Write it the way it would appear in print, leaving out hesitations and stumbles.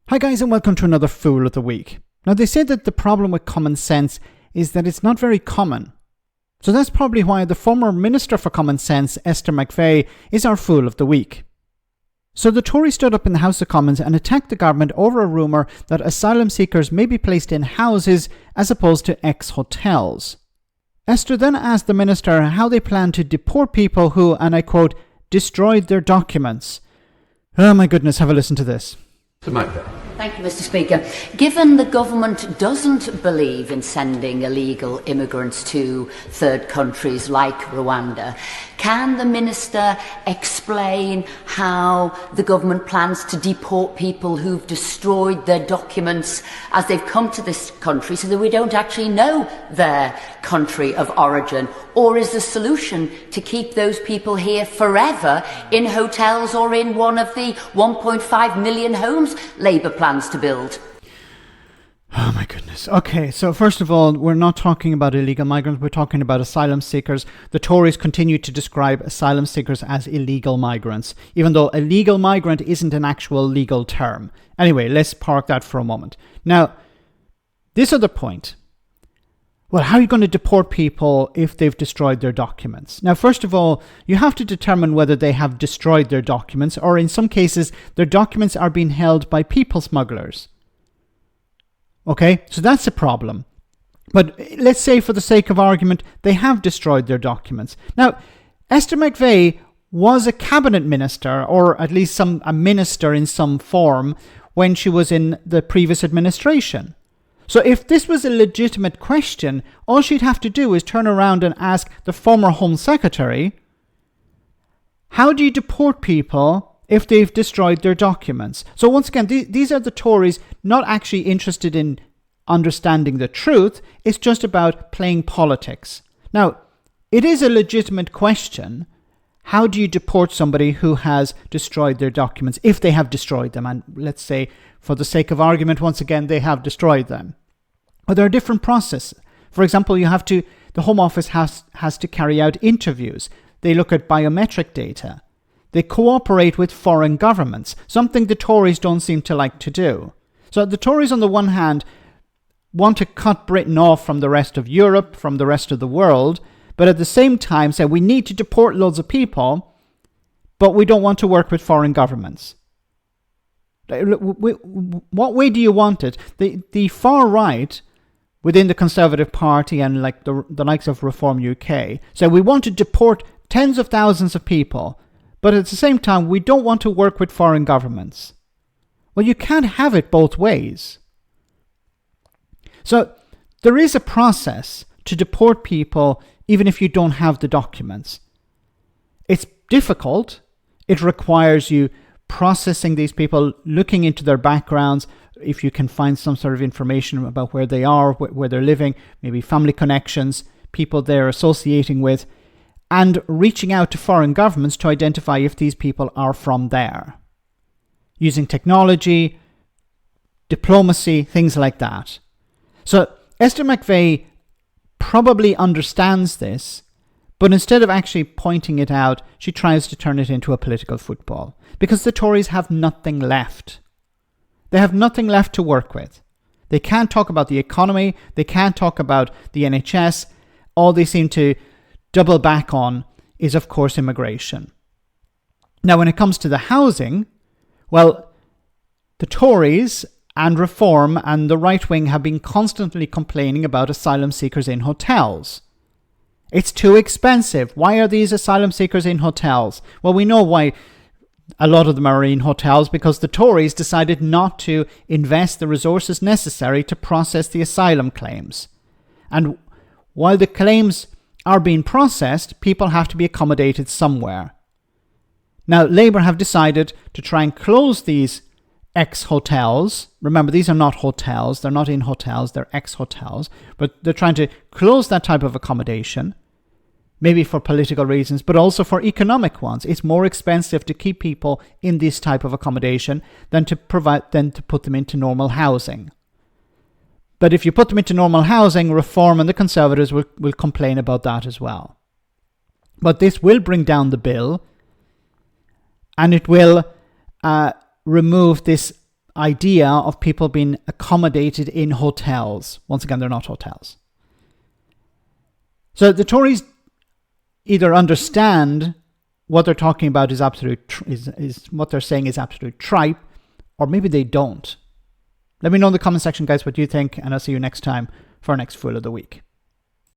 Hi guys, and welcome to another Fool of the Week. Now they say that the problem with common sense is that it's not very common. So that's probably why the former Minister for Common Sense, Esther McVey, is our Fool of the Week. So the Tories stood up in the House of Commons and attacked the government over a rumour that asylum seekers may be placed in houses as opposed to ex-hotels. Esther then asked the Minister how they plan to deport people who, and I quote, destroyed their documents. Oh my goodness, have a listen to this. Thank you, Mr. Speaker. Given the government doesn't believe in sending illegal immigrants to third countries like Rwanda, can the Minister explain how the government plans to deport people who've destroyed their documents as they've come to this country so that we don't actually know their country of origin? Or is the solution to keep those people here forever in hotels or in one of the 1.5 million homes Labour plans to build? Oh my goodness. Okay, so first of all, we're not talking about illegal migrants, we're talking about asylum seekers. The Tories continue to describe asylum seekers as illegal migrants, even though illegal migrant isn't an actual legal term. Anyway, let's park that for a moment. Now, this other point. Well, how are you going to deport people if they've destroyed their documents? Now, first of all, you have to determine whether they have destroyed their documents, or in some cases, their documents are being held by people smugglers. Okay, so that's a problem. But let's say for the sake of argument, they have destroyed their documents. Now, Esther McVey was a cabinet minister, or at least a minister in some form, when she was in the previous administration. So if this was a legitimate question, all she'd have to do is turn around and ask the former Home Secretary, how do you deport people if they've destroyed their documents? So once again, these are the Tories not actually interested in understanding the truth. It's just about playing politics. Now, it is a legitimate question. How do you deport somebody who has destroyed their documents, if they have destroyed them? And let's say, for the sake of argument, once again, they have destroyed them. But there are different processes. For example, the Home Office has to carry out interviews. They look at biometric data. They cooperate with foreign governments, something the Tories don't seem to like to do. So the Tories, on the one hand, want to cut Britain off from the rest of Europe, from the rest of the world, but at the same time say we need to deport loads of people, but we don't want to work with foreign governments. What way do you want it? The far right, within the Conservative Party and like the likes of Reform UK, say we want to deport tens of thousands of people, but at the same time, we don't want to work with foreign governments. Well, you can't have it both ways. So there is a process to deport people even if you don't have the documents. It's difficult. It requires you processing these people, looking into their backgrounds, if you can find some sort of information about where they are, where they're living, maybe family connections, people they're associating with, and reaching out to foreign governments to identify if these people are from there. Using technology, diplomacy, things like that. So Esther McVey probably understands this, but instead of actually pointing it out, she tries to turn it into a political football. Because the Tories have nothing left. They have nothing left to work with. They can't talk about the economy. They can't talk about the NHS. All they seem to double back on is, of course, immigration. Now, when it comes to the housing, well, the Tories and Reform and the right wing have been constantly complaining about asylum seekers in hotels. It's too expensive. Why are these asylum seekers in hotels? Well, we know why a lot of them are in hotels, because the Tories decided not to invest the resources necessary to process the asylum claims. And while the claims are being processed, people have to be accommodated somewhere. Now, Labour have decided to try and close these ex-hotels. Remember, these are not hotels. They're not in hotels. They're ex-hotels. But they're trying to close that type of accommodation, maybe for political reasons, but also for economic ones. It's more expensive to keep people in this type of accommodation than to put them into normal housing. But if you put them into normal housing, Reform and the Conservatives will complain about that as well. But this will bring down the bill, and it will remove this idea of people being accommodated in hotels. Once again, they're not hotels. So the Tories either understand what they're talking about is what they're saying is absolute tripe, or maybe they don't. Let me know in the comment section, guys, what you think, and I'll see you next time for our next Fool of the Week.